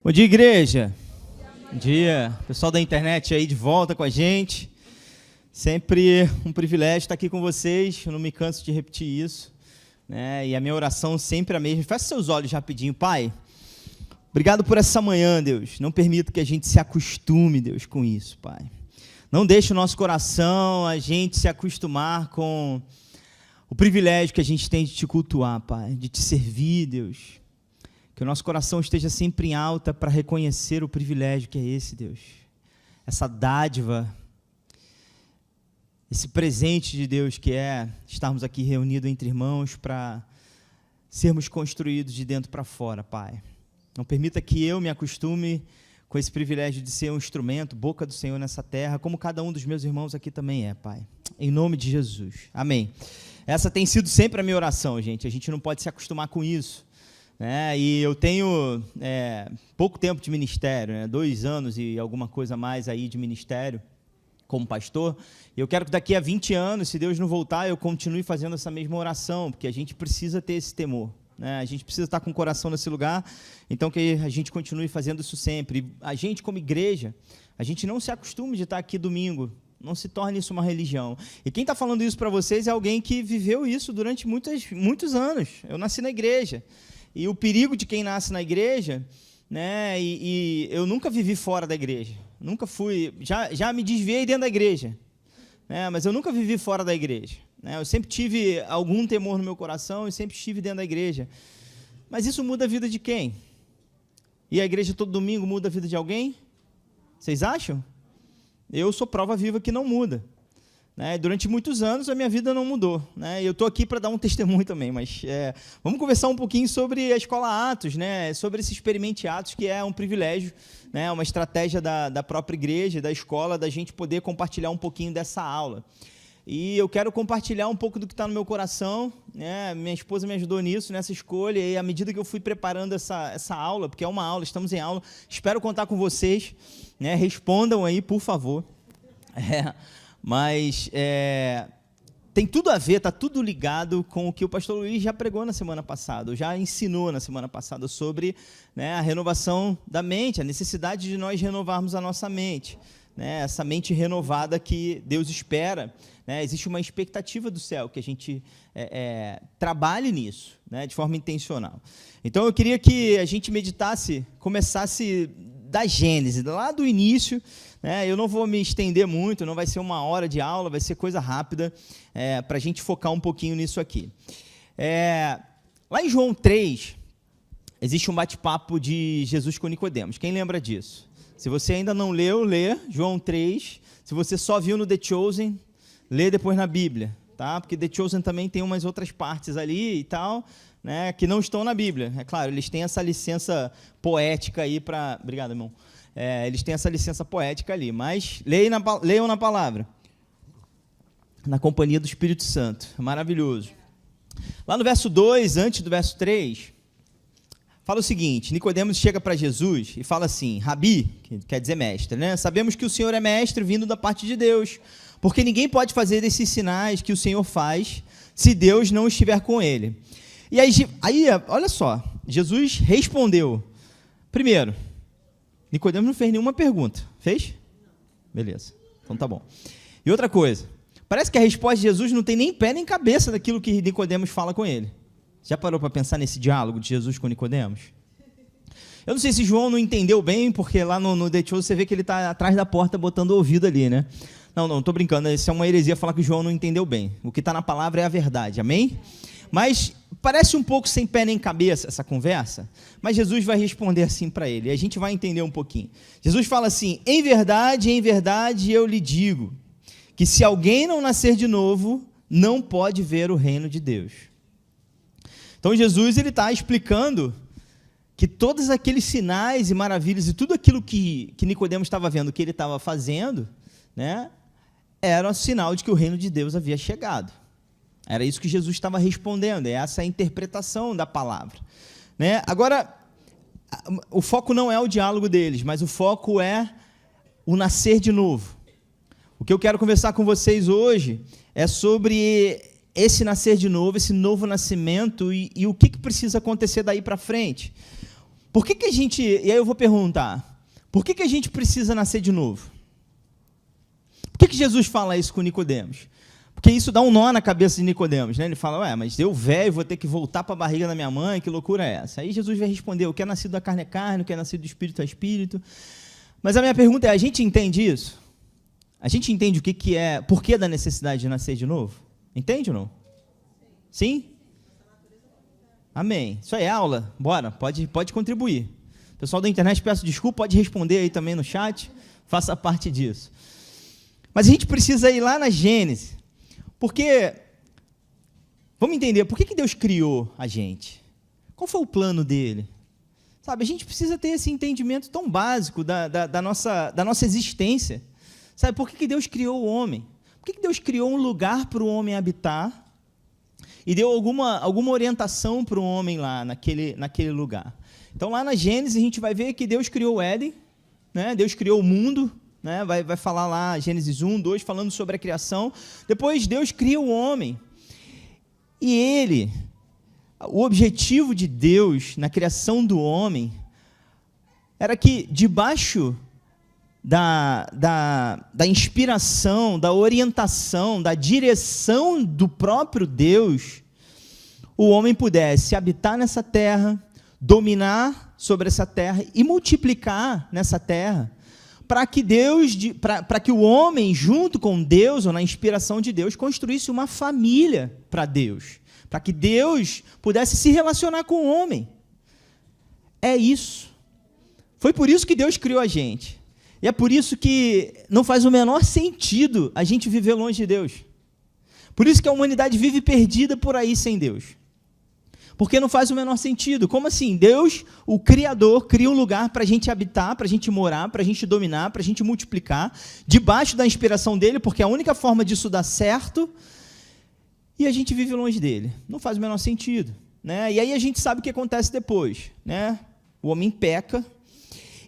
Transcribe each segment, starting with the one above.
Bom dia, igreja. Bom dia. Pessoal da internet aí de volta com a gente. Sempre um privilégio estar aqui com vocês. Eu não me canso de repetir isso, né? E a minha oração sempre é a mesma. Feche seus olhos rapidinho, Pai. Obrigado por essa manhã, Deus. Não permita que a gente se acostume, Deus, com isso, Pai. Não deixe o nosso coração a gente se acostumar com o privilégio que a gente tem de te cultuar, Pai, de te servir, Deus. Que o nosso coração esteja sempre em alta para reconhecer o privilégio que é esse, Deus. Essa dádiva, esse presente de Deus que é estarmos aqui reunidos entre irmãos para sermos construídos de dentro para fora, Pai. Não permita que eu me acostume com esse privilégio de ser um instrumento, boca do Senhor nessa terra, como cada um dos meus irmãos aqui também é, Pai. Em nome de Jesus. Amém. Essa tem sido sempre a minha oração, gente. A gente não pode se acostumar com isso. E eu tenho pouco tempo de ministério, 2 anos e alguma coisa mais aí de ministério como pastor. Eu quero que daqui a 20 anos, se Deus não voltar, eu continue fazendo essa mesma oração, porque a gente precisa ter esse temor. A gente precisa estar com o coração nesse lugar, então que a gente continue fazendo isso sempre. E a gente, como igreja, a gente não se acostume de estar aqui domingo, não se torne isso uma religião. E quem está falando isso para vocês é alguém que viveu isso durante muitos anos. Eu nasci na igreja. E o perigo de quem nasce na igreja, e eu nunca vivi fora da igreja, nunca fui, já me desviei dentro da igreja, mas eu nunca vivi fora da igreja, eu sempre tive algum temor no meu coração e sempre estive dentro da igreja, mas isso muda a vida de quem? E a igreja todo domingo muda a vida de alguém? Vocês acham? Eu sou prova viva que não muda. Durante muitos anos a minha vida não mudou, eu estou aqui para dar um testemunho também, mas vamos conversar um pouquinho sobre a Escola Atos, sobre esse Experimente Atos, que é um privilégio, uma estratégia da própria igreja, da escola, da gente poder compartilhar um pouquinho dessa aula. E eu quero compartilhar um pouco do que está no meu coração, minha esposa me ajudou nisso, nessa escolha, e à medida que eu fui preparando essa aula, porque é uma aula, estamos em aula, espero contar com vocês, respondam aí, por favor. Mas tem tudo a ver, está tudo ligado com o que o pastor Luiz já pregou na semana passada, já ensinou na semana passada sobre a renovação da mente, a necessidade de nós renovarmos a nossa mente, essa mente renovada que Deus espera, existe uma expectativa do céu, que a gente trabalhe nisso, de forma intencional. Então eu queria que a gente meditasse, começasse da Gênesis, lá do início. Eu não vou me estender muito, não vai ser 1 hora de aula, vai ser coisa rápida, para a gente focar um pouquinho nisso aqui. Lá em João 3, existe um bate-papo de Jesus com Nicodemos. Quem lembra disso? Se você ainda não leu, lê João 3. Se você só viu no The Chosen, lê depois na Bíblia, tá? Porque The Chosen também tem umas outras partes ali e tal, que não estão na Bíblia. É claro, eles têm essa licença poética aí para... Obrigado, irmão. Eles têm essa licença poética ali, mas leiam na palavra, na companhia do Espírito Santo, é maravilhoso. Lá no verso 2, antes do verso 3, fala o seguinte: Nicodemos chega para Jesus e fala assim: Rabi, que quer dizer mestre, sabemos que o Senhor é mestre vindo da parte de Deus, porque ninguém pode fazer esses sinais que o Senhor faz se Deus não estiver com ele. E aí olha só, Jesus respondeu. Primeiro, Nicodemos não fez nenhuma pergunta. Fez? Beleza. Então tá bom. E outra coisa, parece que a resposta de Jesus não tem nem pé nem cabeça daquilo que Nicodemos fala com ele. Já parou para pensar nesse diálogo de Jesus com Nicodemos? Eu não sei se João não entendeu bem, porque lá no The Chosen você vê que ele está atrás da porta botando o ouvido ali, Não, estou brincando, isso é uma heresia falar que João não entendeu bem. O que está na palavra é a verdade, amém? Mas parece um pouco sem pé nem cabeça essa conversa, mas Jesus vai responder assim para ele, e a gente vai entender um pouquinho. Jesus fala assim: em verdade eu lhe digo, que se alguém não nascer de novo, não pode ver o reino de Deus. Então Jesus está explicando que todos aqueles sinais e maravilhas e tudo aquilo que Nicodemos estava vendo, que ele estava fazendo, era sinal de que o reino de Deus havia chegado. Era isso que Jesus estava respondendo, essa é a interpretação da palavra. Agora, o foco não é o diálogo deles, mas o foco é o nascer de novo. O que eu quero conversar com vocês hoje é sobre esse nascer de novo, esse novo nascimento e o que precisa acontecer daí para frente. Por que a gente... E aí eu vou perguntar, por que a gente precisa nascer de novo? Por que Jesus fala isso com Nicodemos? Porque isso dá um nó na cabeça de Nicodemos, né? Ele fala, mas eu velho vou ter que voltar para a barriga da minha mãe, que loucura é essa? Aí Jesus vai responder, o que é nascido da carne é carne, o que é nascido do espírito é espírito. Mas a minha pergunta é, a gente entende isso? A gente entende o que é, por que da necessidade de nascer de novo? Entende ou não? Sim? Amém. Isso aí é aula. Bora, pode contribuir. Pessoal da internet, peço desculpa, pode responder aí também no chat, faça parte disso. Mas a gente precisa ir lá na Gênesis, porque, vamos entender, por que Deus criou a gente? Qual foi o plano dele? Sabe, a gente precisa ter esse entendimento tão básico da nossa existência. Sabe, por que Deus criou o homem? Por que Deus criou um lugar para o homem habitar e deu alguma orientação para o homem lá naquele lugar? Então, lá na Gênesis, a gente vai ver que Deus criou o Éden, né? Deus criou o mundo, né? Vai falar lá, Gênesis 1, 2, falando sobre a criação. Depois, Deus cria o homem. E o objetivo de Deus na criação do homem era que, debaixo da inspiração, da orientação, da direção do próprio Deus, o homem pudesse habitar nessa terra, dominar sobre essa terra e multiplicar nessa terra, para que o homem, junto com Deus, ou na inspiração de Deus, construísse uma família para Deus, para que Deus pudesse se relacionar com o homem. É isso. Foi por isso que Deus criou a gente. E é por isso que não faz o menor sentido a gente viver longe de Deus. Por isso que a humanidade vive perdida por aí sem Deus. Porque não faz o menor sentido. Como assim? Deus, o Criador, cria um lugar para a gente habitar, para a gente morar, para a gente dominar, para a gente multiplicar, debaixo da inspiração dele, porque é a única forma disso dar certo, e a gente vive longe dele. Não faz o menor sentido, né? E aí a gente sabe o que acontece depois, né? O homem peca,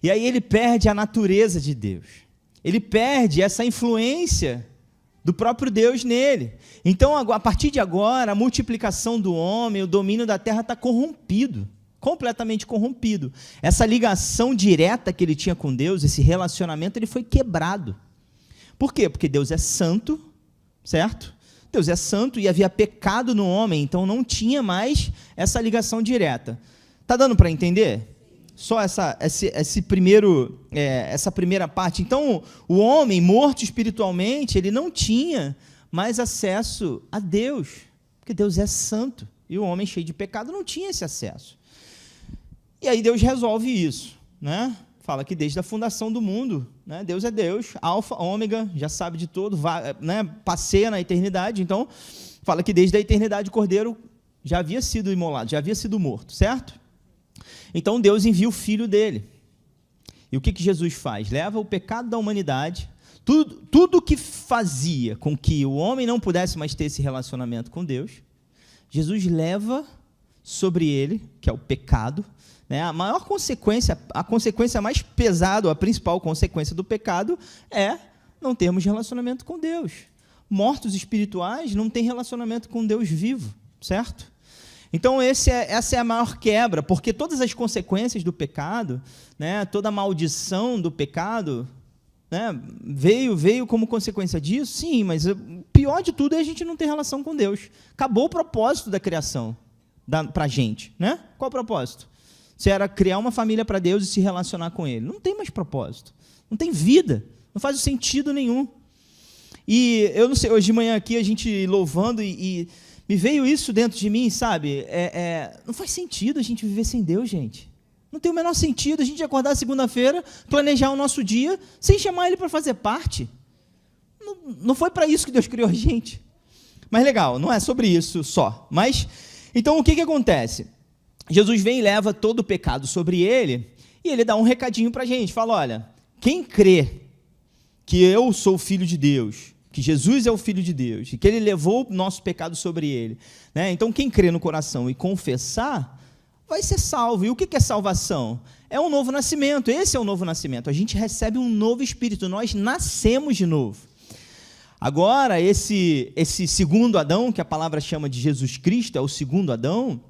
e aí ele perde a natureza de Deus. Ele perde essa influência do próprio Deus nele. Então, a partir de agora, a multiplicação do homem, o domínio da terra está corrompido, completamente corrompido. Essa ligação direta que ele tinha com Deus, esse relacionamento, ele foi quebrado. Por quê? Porque Deus é santo, certo? Deus é santo e havia pecado no homem, então não tinha mais essa ligação direta. Está dando para entender? Só essa primeira parte. Então, o homem morto espiritualmente, ele não tinha mais acesso a Deus, porque Deus é santo, e o homem cheio de pecado não tinha esse acesso. E aí Deus resolve isso, né? Fala que desde a fundação do mundo, né? Deus é Deus, alfa, ômega, já sabe de tudo, né? Passeia na eternidade, então fala que desde a eternidade o Cordeiro já havia sido imolado, já havia sido morto, certo? Então Deus envia o Filho dele. E o que Jesus faz? Leva o pecado da humanidade, tudo que fazia com que o homem não pudesse mais ter esse relacionamento com Deus, Jesus leva sobre ele, que é o pecado, né? A maior consequência, a consequência mais pesada, a principal consequência do pecado é não termos relacionamento com Deus. Mortos espirituais não têm relacionamento com Deus vivo, certo? Então, essa é a maior quebra, porque todas as consequências do pecado, né, toda a maldição do pecado, né, veio como consequência disso, sim, mas o pior de tudo é a gente não ter relação com Deus. Acabou o propósito da criação para a gente, né? Qual o propósito? Se era criar uma família para Deus e se relacionar com Ele. Não tem mais propósito, não tem vida, não faz sentido nenhum. E eu não sei, hoje de manhã aqui a gente louvando e me veio isso dentro de mim, sabe? Não faz sentido a gente viver sem Deus, gente. Não tem o menor sentido a gente acordar segunda-feira, planejar o nosso dia, sem chamar Ele para fazer parte. Não foi para isso que Deus criou a gente. Mas legal, não é sobre isso só. Mas, então, o que acontece? Jesus vem e leva todo o pecado sobre Ele, e Ele dá um recadinho para a gente. Fala, olha, quem crê que eu sou o Filho de Deus, que Jesus é o Filho de Deus, e que Ele levou o nosso pecado sobre Ele, né? Então, quem crê no coração e confessar, vai ser salvo. E o que é salvação? É um novo nascimento, esse é o novo nascimento. A gente recebe um novo espírito, nós nascemos de novo. Agora, esse segundo Adão, que a palavra chama de Jesus Cristo, é o segundo Adão,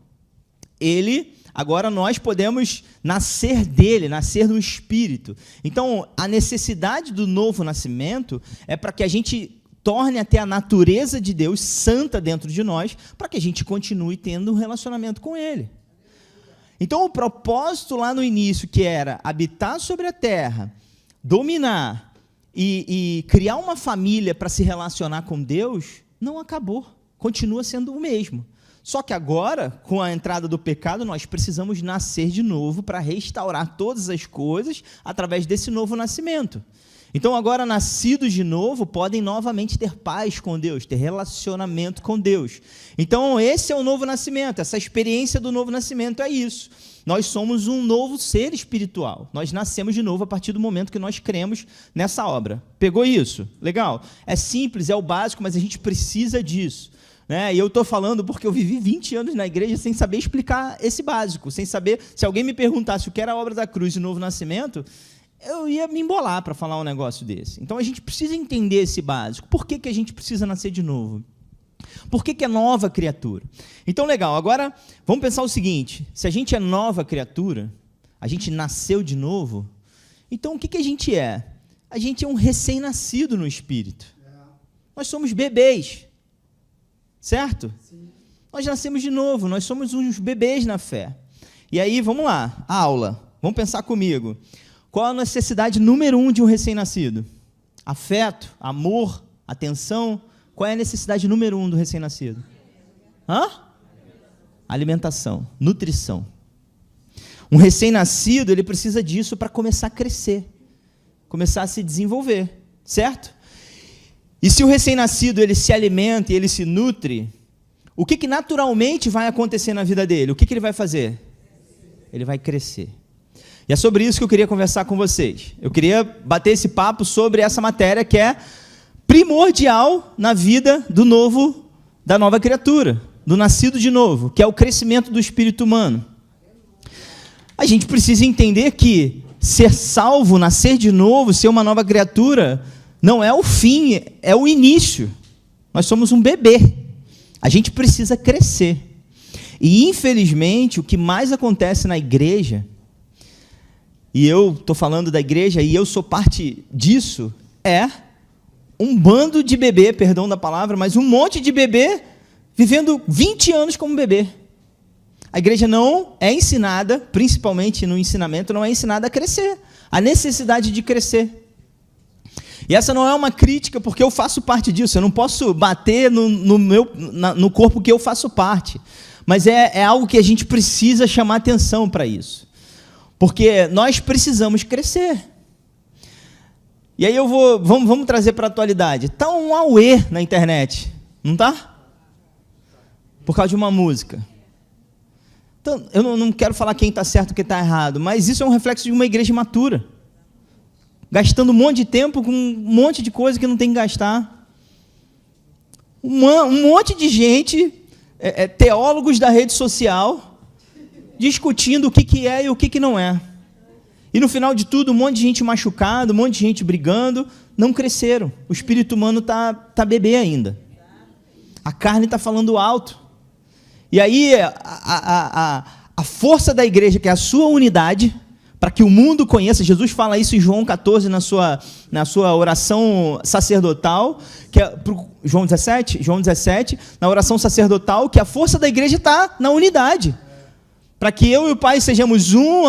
ele agora nós podemos nascer dele, nascer do Espírito. Então, a necessidade do novo nascimento é para que a gente torne até a natureza de Deus santa dentro de nós, para que a gente continue tendo um relacionamento com ele. Então, o propósito lá no início, que era habitar sobre a terra, dominar e criar uma família para se relacionar com Deus, não acabou, continua sendo o mesmo. Só que agora, com a entrada do pecado, nós precisamos nascer de novo para restaurar todas as coisas através desse novo nascimento. Então, agora, nascidos de novo, podem novamente ter paz com Deus, ter relacionamento com Deus. Então, esse é o novo nascimento, essa experiência do novo nascimento é isso. Nós somos um novo ser espiritual. Nós nascemos de novo a partir do momento que nós cremos nessa obra. Pegou isso? Legal? É simples, é o básico, mas a gente precisa disso. E eu estou falando porque eu vivi 20 anos na igreja sem saber explicar esse básico, sem saber, se alguém me perguntasse o que era a obra da cruz e o novo nascimento, eu ia me embolar para falar um negócio desse. Então, a gente precisa entender esse básico. Por que a gente precisa nascer de novo? Por que é nova criatura? Então, legal, agora vamos pensar o seguinte, se a gente é nova criatura, a gente nasceu de novo, então o que a gente é? A gente é um recém-nascido no Espírito. Nós somos bebês, certo? Sim. Nós nascemos de novo, nós somos uns bebês na fé. E aí, vamos lá, aula, vamos pensar comigo. Qual a necessidade número 1 de um recém-nascido? Afeto, amor, atenção. Qual é a necessidade número 1 do recém-nascido? Alimentação, nutrição. Um recém-nascido, ele precisa disso para começar a crescer, começar a se desenvolver, certo? E se o recém-nascido, ele se alimenta e ele se nutre, o que naturalmente vai acontecer na vida dele? O que ele vai fazer? Ele vai crescer. E é sobre isso que eu queria conversar com vocês. Eu queria bater esse papo sobre essa matéria que é primordial na vida da nova criatura, do nascido de novo, que é o crescimento do espírito humano. A gente precisa entender que ser salvo, nascer de novo, ser uma nova criatura, não é o fim, é o início. Nós somos um bebê. A gente precisa crescer. E, infelizmente, o que mais acontece na igreja, e eu estou falando da igreja e eu sou parte disso, é um bando de bebê, perdão da palavra, mas um monte de bebê vivendo 20 anos como bebê. A igreja não é ensinada, principalmente no ensinamento, não é ensinada a crescer, a necessidade de crescer. E essa não é uma crítica, porque eu faço parte disso, eu não posso bater no corpo que eu faço parte, mas é algo que a gente precisa chamar atenção para isso. Porque nós precisamos crescer. E aí vamos trazer para a atualidade. Está um auê na internet, não está? Por causa de uma música. Então, eu não quero falar quem está certo e quem está errado, mas isso é um reflexo de uma igreja imatura. Gastando um monte de tempo com um monte de coisa que não tem que gastar. Um monte de gente, teólogos da rede social, discutindo o que é e o que não é. E no final de tudo, um monte de gente machucada, um monte de gente brigando, não cresceram. O espírito humano tá bebê ainda. A carne está falando alto. E aí, a força da igreja, que é a sua unidade, para que o mundo conheça, Jesus fala isso em João 14, na sua oração sacerdotal, que é João 17, na oração sacerdotal, que a força da igreja está na unidade. Para que eu e o Pai sejamos um,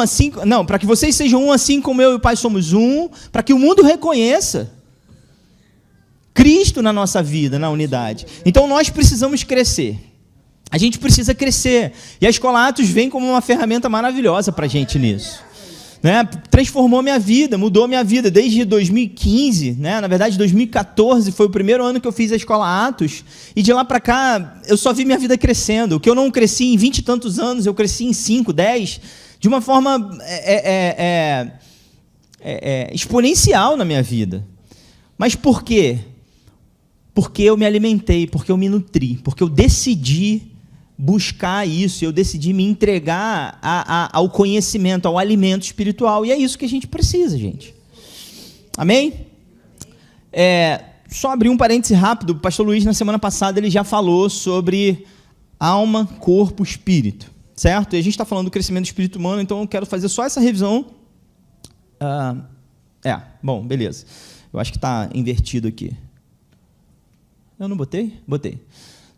para que vocês sejam um assim como eu e o Pai somos um, para que o mundo reconheça Cristo na nossa vida, na unidade. Então nós precisamos crescer. A gente precisa crescer. E a Escola Atos vem como uma ferramenta maravilhosa para a gente nisso. Transformou minha vida, mudou minha vida desde 2015, na verdade 2014 foi o primeiro ano que eu fiz a Escola Atos, e de lá para cá eu só vi minha vida crescendo. O que eu não cresci em 20 e tantos anos, eu cresci em 5, 10, de uma forma exponencial na minha vida. Mas por quê? Porque eu me alimentei, porque eu me nutri, porque eu decidi buscar isso, eu decidi me entregar ao conhecimento, ao alimento espiritual, e é isso que a gente precisa, gente. Amém? Só abrir um parêntese rápido, o pastor Luiz, na semana passada, ele já falou sobre alma, corpo, espírito. certo? E a gente está falando do crescimento do espírito humano, então eu quero fazer só essa revisão. Bom, beleza. Eu acho que está invertido aqui. Eu não botei? Botei.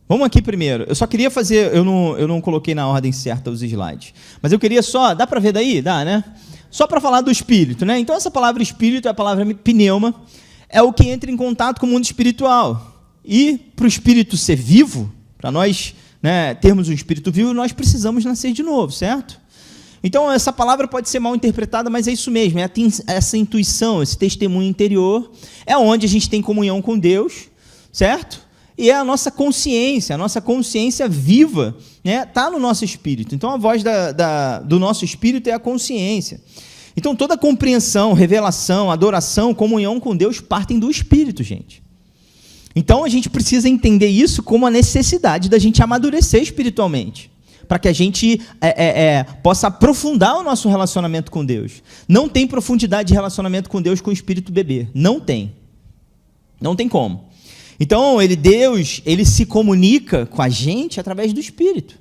Vamos aqui primeiro. Eu só queria fazer... Eu não coloquei na ordem certa os slides. Mas eu queria só... Dá para ver daí? Dá, né? Só para falar do espírito, né? Então, essa palavra espírito é a palavra pneuma. É o que entra em contato com o mundo espiritual. E para o espírito ser vivo, para nós, né, termos um espírito vivo, nós precisamos nascer de novo, certo? Então, essa palavra pode ser mal interpretada, mas é isso mesmo. É essa intuição, esse testemunho interior. É onde a gente tem comunhão com Deus, certo? E é a nossa consciência viva, né, está no nosso espírito. Então, a voz do nosso espírito é a consciência. Então, toda compreensão, revelação, adoração, comunhão com Deus partem do espírito, gente. Então, a gente precisa entender isso como a necessidade da gente amadurecer espiritualmente, para que a gente possa aprofundar o nosso relacionamento com Deus. Não tem profundidade de relacionamento com Deus com o espírito bebê. Não tem. Não tem como. Então, Deus se comunica com a gente através do Espírito.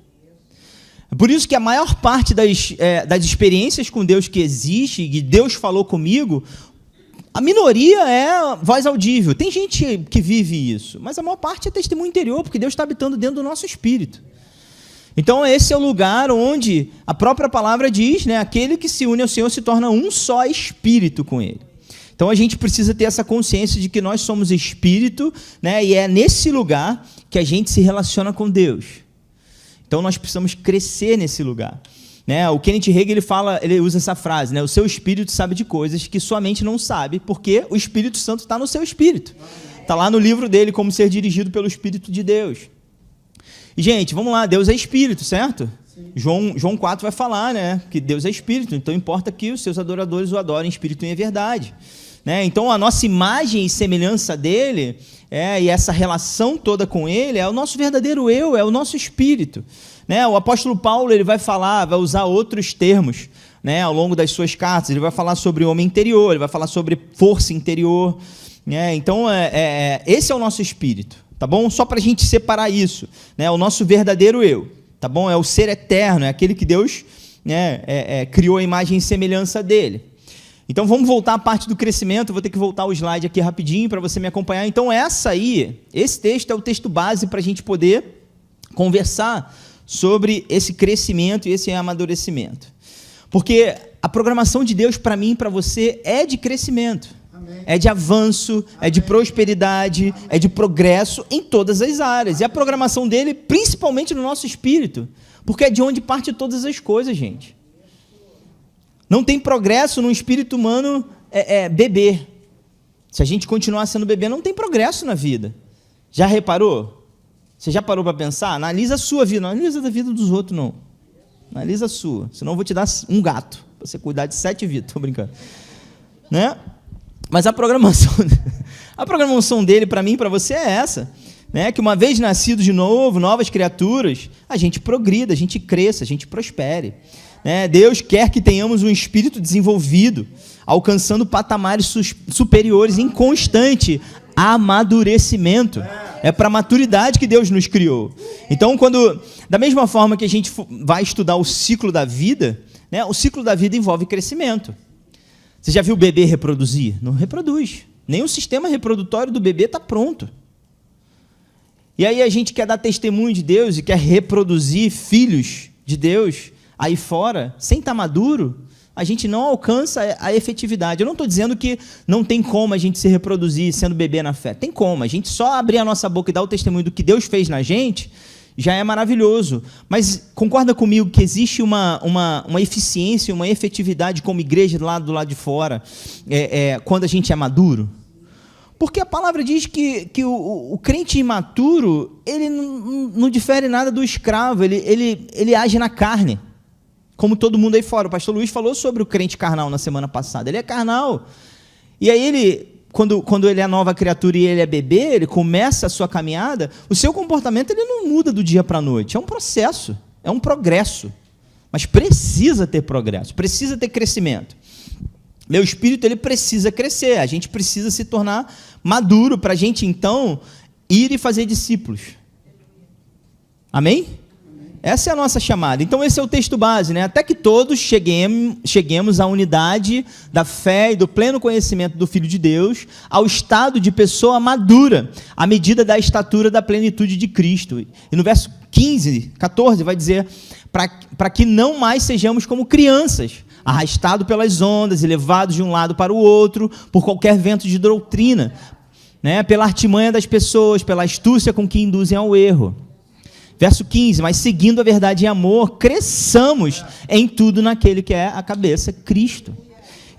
Por isso que a maior parte das experiências com Deus que existe, e Deus falou comigo, a minoria é voz audível. Tem gente que vive isso, mas a maior parte é testemunho interior, porque Deus está habitando dentro do nosso espírito. Então, esse é o lugar onde a própria palavra diz, né, aquele que se une ao Senhor se torna um só espírito com Ele. Então, a gente precisa ter essa consciência de que nós somos espírito, né, e é nesse lugar que a gente se relaciona com Deus. Então, nós precisamos crescer nesse lugar. Né? O Kenneth Hagin, ele usa essa frase, né, o seu espírito sabe de coisas que sua mente não sabe, porque o Espírito Santo está no seu espírito. Está lá no livro dele, Como Ser Dirigido pelo Espírito de Deus. E, gente, vamos lá, Deus é espírito, certo? João 4 vai falar, né, que Deus é espírito, então importa que os seus adoradores o adorem em espírito e em verdade. Né? Então, a nossa imagem e semelhança dele, e essa relação toda com ele, é o nosso verdadeiro eu, é o nosso espírito. Né? O apóstolo Paulo ele vai usar outros termos, né, ao longo das suas cartas. Ele vai falar sobre o homem interior, ele vai falar sobre força interior. Né? Então, esse é o nosso espírito, tá bom? Só para a gente separar isso, né? O nosso verdadeiro eu, tá bom? É o ser eterno, é aquele que Deus, né, criou a imagem e semelhança dele. Então, vamos voltar à parte do crescimento. Vou ter que voltar o slide aqui rapidinho para você me acompanhar. Então, esse texto é o texto base para a gente poder conversar sobre esse crescimento e esse amadurecimento. Porque a programação de Deus para mim e para você é de crescimento. Amém. É de avanço, amém, é de prosperidade, amém, é de progresso em todas as áreas. E a programação dele, principalmente no nosso espírito, porque é de onde parte todas as coisas, gente. Não tem progresso no espírito humano bebê. Se a gente continuar sendo bebê, não tem progresso na vida. Já reparou? Você já parou para pensar? Analisa a sua vida, não analisa a vida dos outros, não. Analisa a sua, senão eu vou te dar um gato, para você cuidar de 7 vidas, estou brincando. Né? Mas a programação dele, para mim e para você, é essa. Né? Que uma vez nascido de novo, novas criaturas, a gente progrida, a gente cresça, a gente prospere. Deus quer que tenhamos um espírito desenvolvido, alcançando patamares superiores em constante amadurecimento. É para a maturidade que Deus nos criou. Então, da mesma forma que a gente vai estudar o ciclo da vida, né, o ciclo da vida envolve crescimento. Você já viu o bebê reproduzir? Não reproduz. Nem o sistema reprodutório do bebê está pronto. E aí a gente quer dar testemunho de Deus e quer reproduzir filhos de Deus aí fora, sem estar maduro, a gente não alcança a efetividade. Eu não estou dizendo que não tem como a gente se reproduzir sendo bebê na fé. Tem como. A gente só abrir a nossa boca e dar o testemunho do que Deus fez na gente, já é maravilhoso. Mas concorda comigo que existe uma eficiência, uma efetividade como igreja do lado de fora, quando a gente é maduro? Porque a palavra diz que o crente imaturo, ele não difere nada do escravo, ele age na carne. Como todo mundo aí fora. O pastor Luiz falou sobre o crente carnal na semana passada. Ele é carnal. E aí quando ele é nova criatura e ele é bebê, ele começa a sua caminhada, o seu comportamento ele não muda do dia para a noite. É um processo, é um progresso. Mas precisa ter progresso, precisa ter crescimento. Meu espírito ele precisa crescer. A gente precisa se tornar maduro para a gente, então, ir e fazer discípulos. Amém? Essa é a nossa chamada. Então esse é o texto base, né? Até que todos cheguemos à unidade da fé e do pleno conhecimento do Filho de Deus, ao estado de pessoa madura, à medida da estatura da plenitude de Cristo. E no verso 14 vai dizer, para que não mais sejamos como crianças, arrastados pelas ondas e levados de um lado para o outro, por qualquer vento de doutrina, né? Pela artimanha das pessoas, pela astúcia com que induzem ao erro. Verso 15, mas seguindo a verdade em amor, cresçamos em tudo naquele que é a cabeça, Cristo.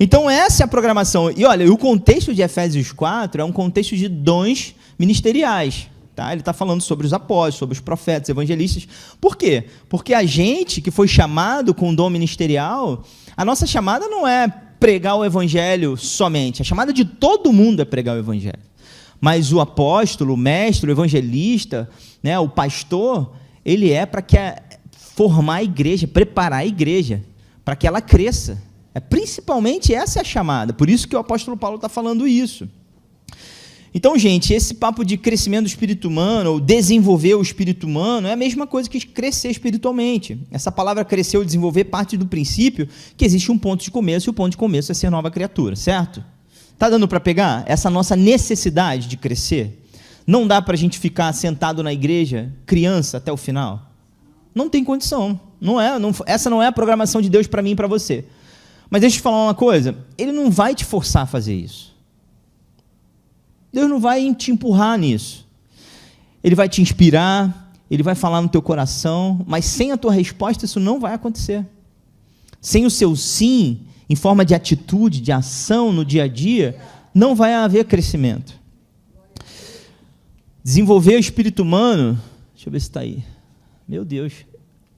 Então essa é a programação. E olha, o contexto de Efésios 4 é um contexto de dons ministeriais. Tá? Ele está falando sobre os apóstolos, sobre os profetas, evangelistas. Por quê? Porque a gente que foi chamado com dom ministerial, a nossa chamada não é pregar o evangelho somente. A chamada de todo mundo é pregar o evangelho. Mas o apóstolo, o mestre, o evangelista, né, o pastor, ele é para formar a igreja, preparar a igreja, para que ela cresça. Principalmente essa é a chamada, por isso que o apóstolo Paulo está falando isso. Então, gente, esse papo de crescimento do espírito humano, ou desenvolver o espírito humano, é a mesma coisa que crescer espiritualmente. Essa palavra crescer ou desenvolver parte do princípio que existe um ponto de começo, e o ponto de começo é ser nova criatura, certo? Está dando para pegar essa nossa necessidade de crescer? Não dá para a gente ficar sentado na igreja, criança, até o final? Não tem condição. Essa não é a programação de Deus para mim e para você. Mas deixa eu te falar uma coisa, Ele não vai te forçar a fazer isso. Deus não vai te empurrar nisso. Ele vai te inspirar, Ele vai falar no teu coração, mas sem a tua resposta isso não vai acontecer. Sem o seu sim, em forma de atitude, de ação no dia a dia, não vai haver crescimento. Desenvolver o espírito humano, deixa eu ver se está aí. Meu Deus,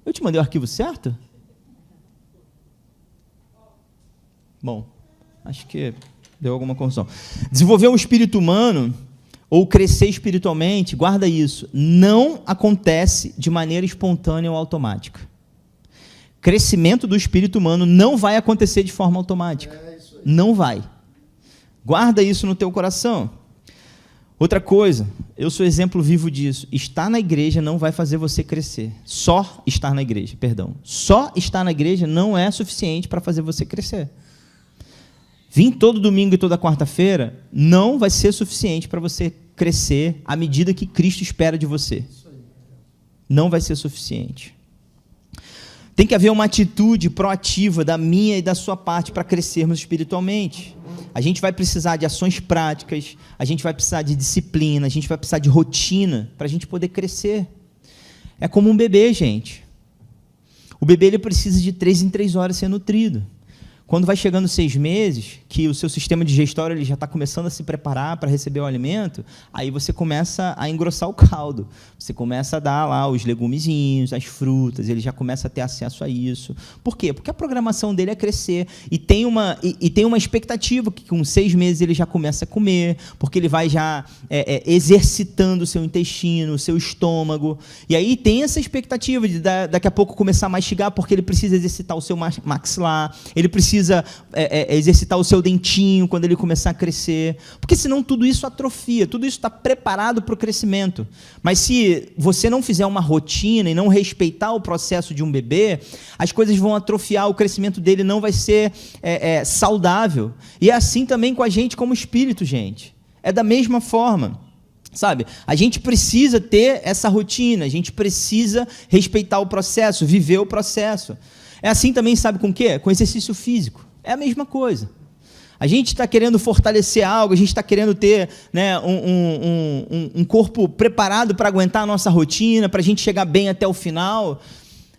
eu te mandei o arquivo certo? Bom, acho que deu alguma confusão. Desenvolver o espírito humano, ou crescer espiritualmente, guarda isso, não acontece de maneira espontânea ou automática. Crescimento do espírito humano não vai acontecer de forma automática. Não vai. Guarda isso no teu coração. Outra coisa, eu sou exemplo vivo disso. Estar na igreja não vai fazer você crescer. Só estar na igreja, perdão. Só estar na igreja não é suficiente para fazer você crescer. Vir todo domingo e toda quarta-feira não vai ser suficiente para você crescer à medida que Cristo espera de você. Não vai ser suficiente. Tem que haver uma atitude proativa da minha e da sua parte para crescermos espiritualmente. A gente vai precisar de ações práticas, a gente vai precisar de disciplina, a gente vai precisar de rotina para a gente poder crescer. É como um bebê, gente. O bebê ele precisa de 3 em 3 horas ser nutrido. Quando vai chegando 6 meses, que o seu sistema digestório ele já está começando a se preparar para receber o alimento, aí você começa a engrossar o caldo. Você começa a dar lá os legumezinhos, as frutas, ele já começa a ter acesso a isso. Por quê? Porque a programação dele é crescer. E tem uma expectativa que com 6 meses ele já começa a comer, porque ele vai já exercitando o seu intestino, o seu estômago. E aí tem essa expectativa de daqui a pouco começar a mastigar, porque ele precisa exercitar o seu maxilar, ele precisa exercitar o seu dentinho quando ele começar a crescer, porque senão tudo isso atrofia, tudo isso está preparado para o crescimento. Mas se você não fizer uma rotina e não respeitar o processo de um bebê, as coisas vão atrofiar, o crescimento dele não vai ser saudável. E é assim também com a gente como espírito, gente. É da mesma forma. Sabe, a gente precisa ter essa rotina, a gente precisa respeitar o processo, viver o processo. É assim também, sabe com o quê? Com exercício físico. É a mesma coisa. A gente está querendo fortalecer algo, a gente está querendo ter, né, um corpo preparado para aguentar a nossa rotina, para a gente chegar bem até o final.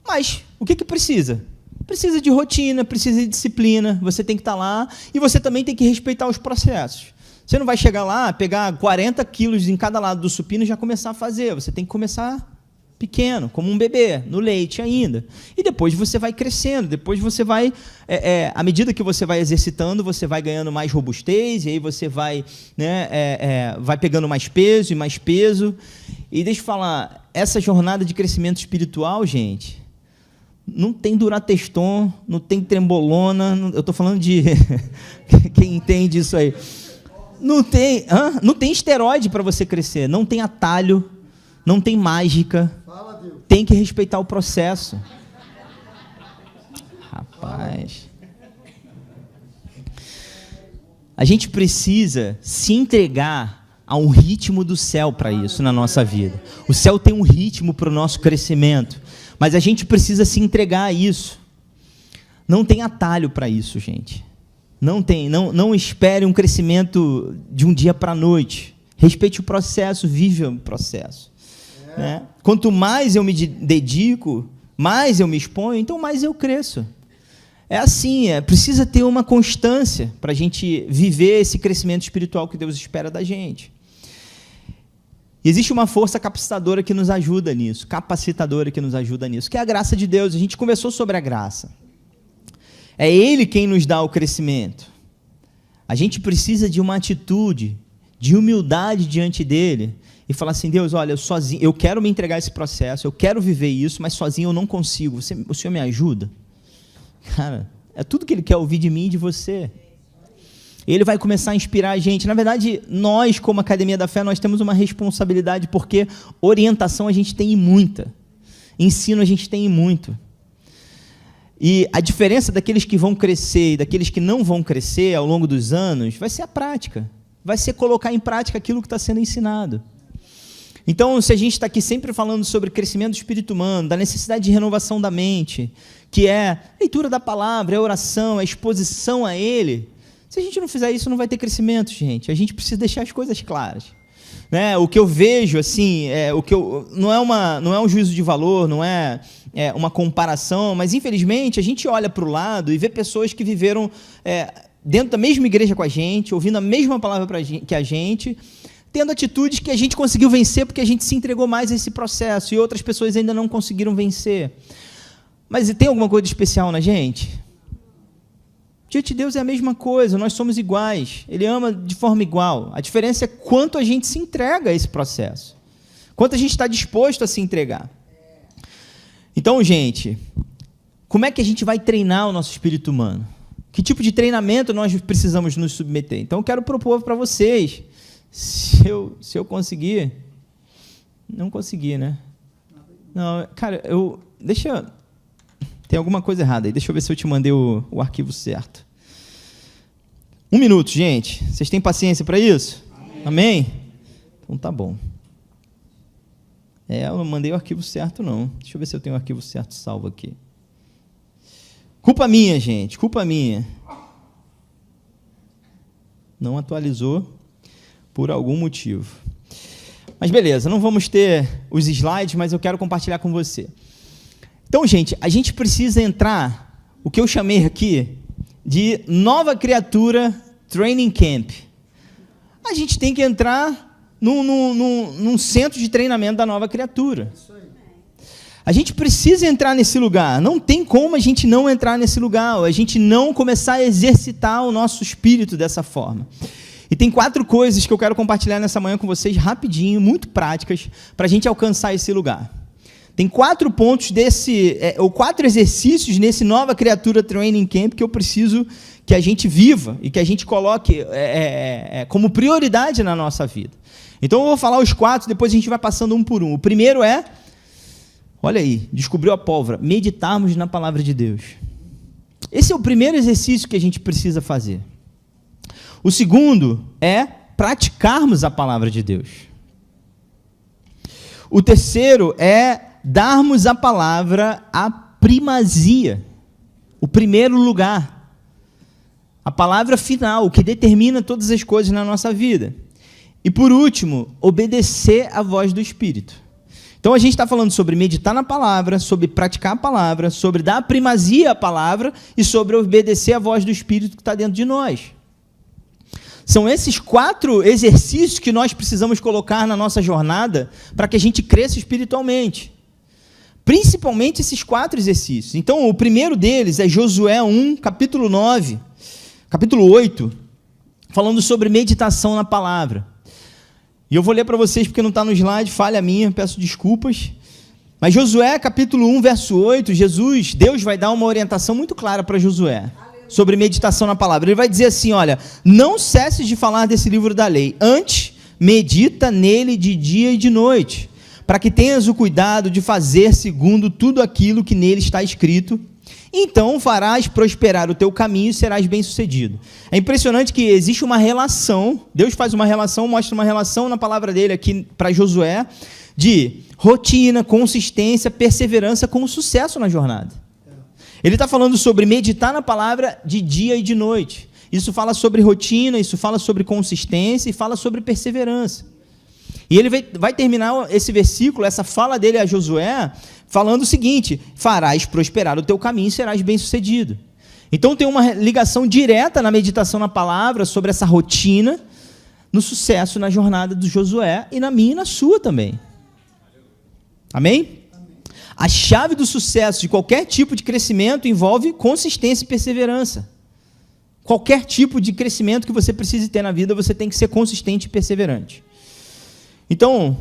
Mas o que precisa? Precisa de rotina, precisa de disciplina. Você tem que estar lá e você também tem que respeitar os processos. Você não vai chegar lá, pegar 40 quilos em cada lado do supino e já começar a fazer. Você tem que começar pequeno, como um bebê, no leite ainda. E depois você vai crescendo, depois você vai, à medida que você vai exercitando, você vai ganhando mais robustez, e aí você vai, vai pegando mais peso e mais peso. E deixa eu falar, essa jornada de crescimento espiritual, gente, não tem Durateston, não tem trembolona, eu estou falando de... Quem entende isso aí? Não tem esteroide para você crescer, não tem atalho, não tem mágica. Fala, Deus. tem que respeitar o processo. Rapaz. A gente precisa se entregar a um ritmo do céu para isso na nossa vida. O céu tem um ritmo para o nosso crescimento, mas a gente precisa se entregar a isso. Não tem atalho para isso, gente. Não espere um crescimento de um dia para a noite. Respeite o processo, vive o processo. Né? Quanto mais eu me dedico, mais eu me exponho, então mais eu cresço. É assim, precisa ter uma constância para a gente viver esse crescimento espiritual que Deus espera da gente. E existe uma força capacitadora que nos ajuda nisso, capacitadora que nos ajuda nisso, que é a graça de Deus. A gente conversou sobre a graça. É Ele quem nos dá o crescimento. A gente precisa de uma atitude de humildade diante dEle e falar assim: Deus, olha, eu quero me entregar a esse processo, eu quero viver isso, mas sozinho eu não consigo. O Senhor me ajuda? Cara, é tudo que Ele quer ouvir de mim e de você. Ele vai começar a inspirar a gente. Na verdade, nós, como Academia da Fé, nós temos uma responsabilidade, porque orientação a gente tem muita, ensino a gente tem muito. E a diferença daqueles que vão crescer e daqueles que não vão crescer ao longo dos anos vai ser a prática, vai ser colocar em prática aquilo que está sendo ensinado. Então, se a gente está aqui sempre falando sobre crescimento do espírito humano, da necessidade de renovação da mente, que é leitura da palavra, é oração, é exposição a Ele, se a gente não fizer isso, não vai ter crescimento, gente. A gente precisa deixar as coisas claras. Né? O que eu vejo, assim, não é um juízo de valor, não é uma comparação, mas, infelizmente, a gente olha para o lado e vê pessoas que viveram dentro da mesma igreja com a gente, ouvindo a mesma palavra que a gente, tendo atitudes que a gente conseguiu vencer porque a gente se entregou mais a esse processo, e outras pessoas ainda não conseguiram vencer. Mas tem alguma coisa especial na gente? Diante de Deus é a mesma coisa, nós somos iguais, Ele ama de forma igual. A diferença é quanto a gente se entrega a esse processo, quanto a gente está disposto a se entregar. Então, gente, como é que a gente vai treinar o nosso espírito humano? Que tipo de treinamento nós precisamos nos submeter? Então, eu quero propor para vocês, se eu conseguir, não consegui, né? Não, cara, tem alguma coisa errada aí. Deixa eu ver se eu te mandei o arquivo certo. 1 minuto, gente. Vocês têm paciência para isso? Amém? Então tá bom. Eu não mandei o arquivo certo, não. Deixa eu ver se eu tenho o arquivo certo salvo aqui. Culpa minha, gente. Culpa minha. Não atualizou por algum motivo. Mas beleza, não vamos ter os slides, mas eu quero compartilhar com você. Então, gente, a gente precisa entrar, o que eu chamei aqui de Nova Criatura Training Camp. A gente tem que entrar num centro de treinamento da Nova Criatura. A gente precisa entrar nesse lugar. Não tem como a gente não entrar nesse lugar, a gente não começar a exercitar o nosso espírito dessa forma. E tem 4 coisas que eu quero compartilhar nessa manhã com vocês, rapidinho, muito práticas, para a gente alcançar esse lugar. Tem 4 pontos ou 4 exercícios nesse Nova Criatura Training Camp que eu preciso que a gente viva e que a gente coloque como prioridade na nossa vida. Então eu vou falar os 4, depois a gente vai passando um por um. O primeiro olha aí, descobriu a pólvora, meditarmos na palavra de Deus. Esse é o primeiro exercício que a gente precisa fazer. O segundo é praticarmos a palavra de Deus. O terceiro é darmos à palavra a primazia, o primeiro lugar, a palavra final, o que determina todas as coisas na nossa vida. E por último, obedecer à voz do Espírito. Então a gente está falando sobre meditar na palavra, sobre praticar a palavra, sobre dar primazia à palavra e sobre obedecer à voz do Espírito que está dentro de nós. São esses 4 exercícios que nós precisamos colocar na nossa jornada para que a gente cresça espiritualmente. Principalmente esses 4 exercícios. Então, o primeiro deles é Josué 1, capítulo 9, capítulo 8, falando sobre meditação na palavra. E eu vou ler para vocês porque não está no slide, falha minha, peço desculpas. Mas Josué, capítulo 1, verso 8, Deus vai dar uma orientação muito clara para Josué sobre meditação na palavra. Ele vai dizer assim, olha, não cesses de falar desse livro da lei, antes medita nele de dia e de noite, para que tenhas o cuidado de fazer segundo tudo aquilo que nele está escrito. Então farás prosperar o teu caminho e serás bem-sucedido. É impressionante que existe uma relação, Deus faz uma relação, mostra uma relação na palavra dele aqui para Josué, de rotina, consistência, perseverança com sucesso na jornada. Ele está falando sobre meditar na palavra de dia e de noite. Isso fala sobre rotina, isso fala sobre consistência e fala sobre perseverança. E ele vai terminar esse versículo, essa fala dele a Josué, falando o seguinte: farás prosperar o teu caminho e serás bem-sucedido. Então tem uma ligação direta na meditação na palavra sobre essa rotina, no sucesso na jornada do Josué e na minha e na sua também. Amém? A chave do sucesso de qualquer tipo de crescimento envolve consistência e perseverança. Qualquer tipo de crescimento que você precise ter na vida, você tem que ser consistente e perseverante. Então,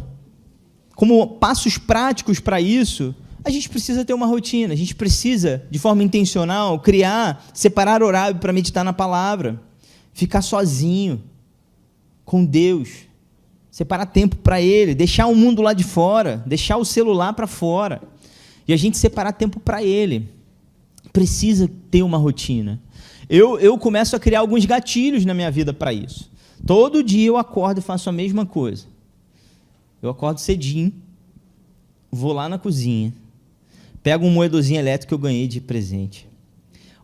como passos práticos para isso, a gente precisa ter uma rotina, a gente precisa, de forma intencional, separar horário para meditar na palavra, ficar sozinho, com Deus, separar tempo para Ele, deixar o mundo lá de fora, deixar o celular para fora, e a gente separar tempo para Ele. Precisa ter uma rotina. Eu começo a criar alguns gatilhos na minha vida para isso. Todo dia eu acordo e faço a mesma coisa. Eu acordo cedinho, vou lá na cozinha, pego um moedorzinho elétrico que eu ganhei de presente,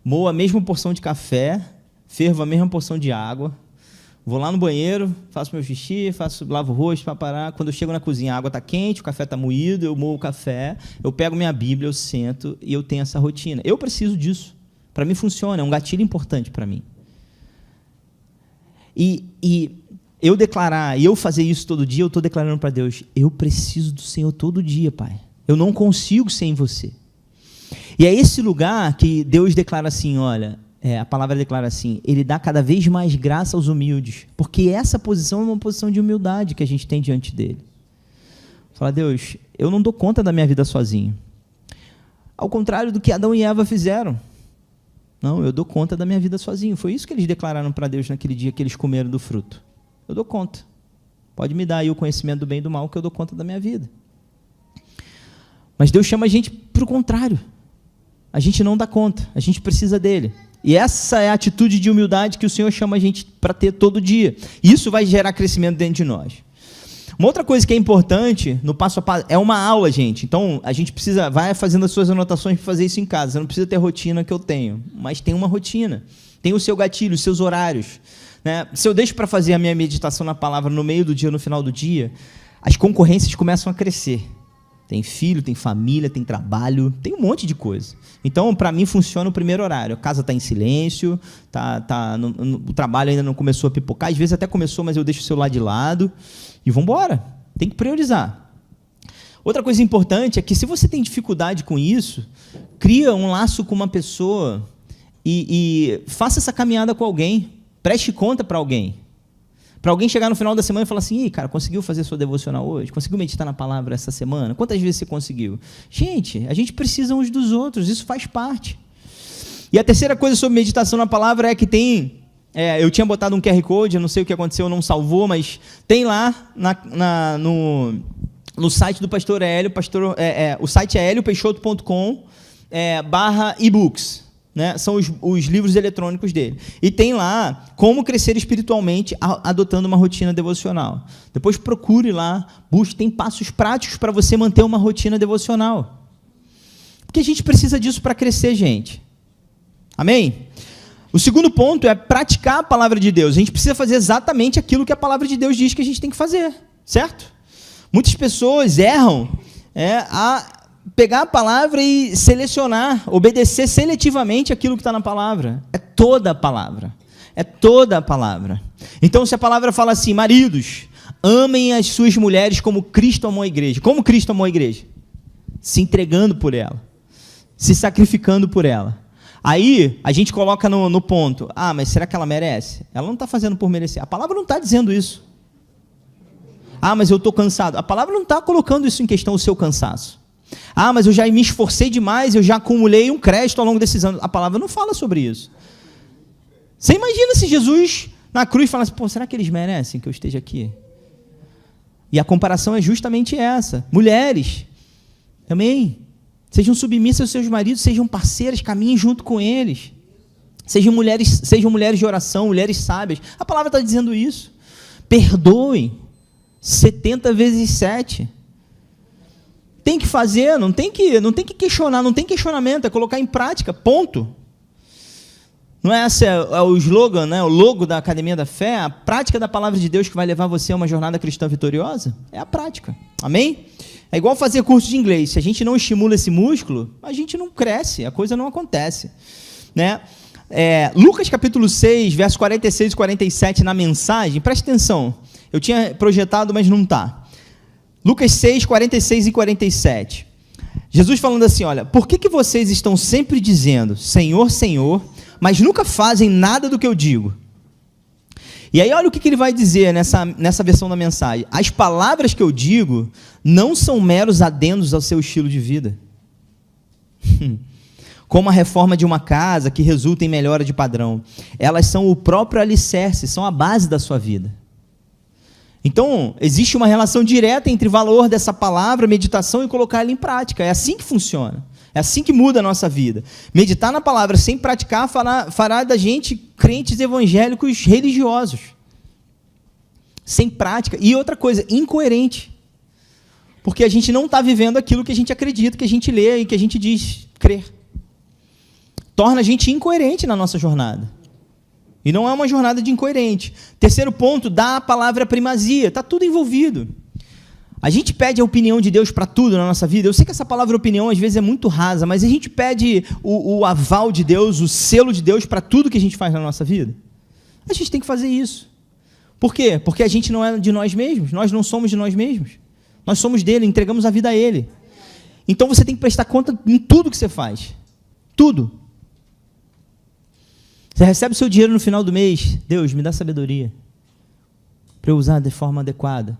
moo a mesma porção de café, fervo a mesma porção de água, vou lá no banheiro, faço meu xixi, lavo o rosto para parar. Quando eu chego na cozinha, a água está quente, o café está moído, eu moo o café, eu pego minha Bíblia, eu sento e eu tenho essa rotina. Eu preciso disso. Para mim funciona, é um gatilho importante para mim. E eu declarar, e eu fazer isso todo dia, eu estou declarando para Deus: eu preciso do Senhor todo dia, Pai. Eu não consigo sem você. E é esse lugar que Deus declara assim, olha, a palavra declara assim: Ele dá cada vez mais graça aos humildes, porque essa posição é uma posição de humildade que a gente tem diante dele. Fala: Deus, eu não dou conta da minha vida sozinho. Ao contrário do que Adão e Eva fizeram. Não, eu dou conta da minha vida sozinho. Foi isso que eles declararam para Deus naquele dia que eles comeram do fruto. Eu dou conta. Pode me dar aí o conhecimento do bem e do mal, que eu dou conta da minha vida. Mas Deus chama a gente para o contrário. A gente não dá conta, a gente precisa dele. E essa é a atitude de humildade que o Senhor chama a gente para ter todo dia. Isso vai gerar crescimento dentro de nós. Uma outra coisa que é importante, no passo a passo, é uma aula, gente. Então, a gente vai fazendo as suas anotações para fazer isso em casa. Você não precisa ter a rotina que eu tenho, mas tem uma rotina. Tem o seu gatilho, os seus horários. Né? Se eu deixo para fazer a minha meditação na palavra no meio do dia, no final do dia, as concorrências começam a crescer. Tem filho, tem família, tem trabalho, tem um monte de coisa. Então, para mim, funciona o primeiro horário. A casa está em silêncio, o trabalho ainda não começou a pipocar. Às vezes até começou, mas eu deixo o celular de lado. E vamos embora. Tem que priorizar. Outra coisa importante é que, se você tem dificuldade com isso, cria um laço com uma pessoa e faça essa caminhada com alguém. Preste conta para alguém. Para alguém chegar no final da semana e falar assim: cara, conseguiu fazer sua devocional hoje? Conseguiu meditar na palavra essa semana? Quantas vezes você conseguiu? Gente, a gente precisa uns dos outros, isso faz parte. E a terceira coisa sobre meditação na palavra é que tem... eu tinha botado um QR Code, eu não sei o que aconteceu, não salvou, mas tem lá no site do pastor Hélio, o site é heliopeixoto.com/ebooks. Né? São os livros eletrônicos dele. E tem lá como crescer espiritualmente adotando uma rotina devocional. Depois procure lá, busque, tem passos práticos para você manter uma rotina devocional. Porque a gente precisa disso para crescer, gente. Amém? O segundo ponto é praticar a palavra de Deus. A gente precisa fazer exatamente aquilo que a palavra de Deus diz que a gente tem que fazer, certo? Muitas pessoas erram a pegar a palavra e selecionar, obedecer seletivamente aquilo que está na palavra. É toda a palavra. É toda a palavra. Então, se a palavra fala assim: maridos, amem as suas mulheres como Cristo amou a igreja. Como Cristo amou a igreja? Se entregando por ela. Se sacrificando por ela. Aí, a gente coloca no ponto: mas será que ela merece? Ela não está fazendo por merecer. A palavra não está dizendo isso. Mas eu estou cansado. A palavra não está colocando isso em questão, o seu cansaço. Mas eu já me esforcei demais, eu já acumulei um crédito ao longo desses anos. A palavra não fala sobre isso. Você imagina se Jesus na cruz falasse: será que eles merecem que eu esteja aqui? E a comparação é justamente essa. Mulheres, também, sejam submissas aos seus maridos, sejam parceiras, caminhem junto com eles. Sejam mulheres de oração, mulheres sábias. A palavra está dizendo isso. Perdoem 70 vezes 7. Tem que fazer, não tem que questionar, não tem questionamento, é colocar em prática, ponto. Não é esse o slogan, né? O logo da Academia da Fé, a prática da palavra de Deus que vai levar você a uma jornada cristã vitoriosa? É a prática, amém? É igual fazer curso de inglês, se a gente não estimula esse músculo, a gente não cresce, a coisa não acontece, né? Lucas capítulo 6, versos 46 e 47 na mensagem, preste atenção, eu tinha projetado, mas não está. Lucas 6, 46 e 47. Jesus falando assim, olha, por que vocês estão sempre dizendo, Senhor, Senhor, mas nunca fazem nada do que eu digo? E aí olha o que ele vai dizer nessa versão da mensagem. As palavras que eu digo não são meros adendos ao seu estilo de vida. Como a reforma de uma casa que resulta em melhora de padrão. Elas são o próprio alicerce, são a base da sua vida. Então, existe uma relação direta entre o valor dessa palavra, meditação, e colocar ela em prática. É assim que funciona. É assim que muda a nossa vida. Meditar na palavra sem praticar fará da gente crentes evangélicos religiosos. Sem prática. E outra coisa, incoerente. Porque a gente não está vivendo aquilo que a gente acredita, que a gente lê e que a gente diz crer. Torna a gente incoerente na nossa jornada. E não é uma jornada de incoerente. Terceiro ponto, dá a palavra primazia. Está tudo envolvido. A gente pede a opinião de Deus para tudo na nossa vida. Eu sei que essa palavra opinião às vezes é muito rasa, mas a gente pede o aval de Deus, o selo de Deus para tudo que a gente faz na nossa vida. A gente tem que fazer isso. Por quê? Porque a gente não é de nós mesmos. Nós não somos de nós mesmos. Nós somos dele, entregamos a vida a ele. Então você tem que prestar conta em tudo que você faz. Tudo. Você recebe o seu dinheiro no final do mês. Deus, me dá sabedoria para eu usar de forma adequada.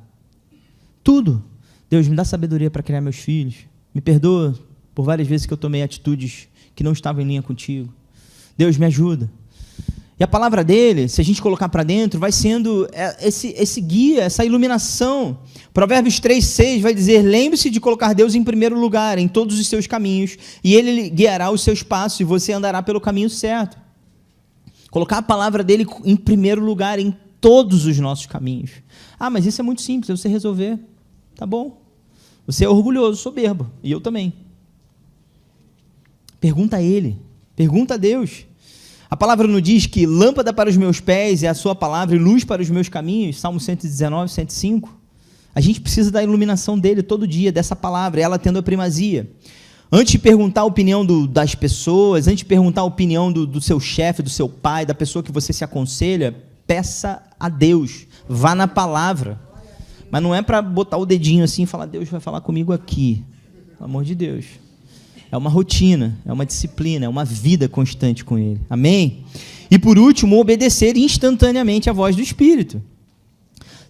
Tudo. Deus, me dá sabedoria para criar meus filhos. Me perdoa por várias vezes que eu tomei atitudes que não estavam em linha contigo. Deus, me ajuda. E a palavra dele, se a gente colocar para dentro, vai sendo esse guia, essa iluminação. Provérbios 3:6 vai dizer, lembre-se de colocar Deus em primeiro lugar em todos os seus caminhos, e ele guiará os seus passos, e você andará pelo caminho certo. Colocar a palavra dele em primeiro lugar em todos os nossos caminhos. Ah, mas isso é muito simples, é você resolver. Tá bom. Você é orgulhoso, soberbo, e eu também. Pergunta a ele, pergunta a Deus. A palavra nos diz que lâmpada para os meus pés é a sua palavra e luz para os meus caminhos, Salmo 119, 105. A gente precisa da iluminação dele todo dia, dessa palavra, ela tendo a primazia. Antes de perguntar a opinião das pessoas, antes de perguntar a opinião do seu chefe, do seu pai, da pessoa que você se aconselha, peça a Deus, vá na palavra. Mas não é para botar o dedinho assim e falar, Deus vai falar comigo aqui. Pelo amor de Deus. É uma rotina, é uma disciplina, é uma vida constante com ele. Amém? E por último, obedecer instantaneamente à voz do Espírito.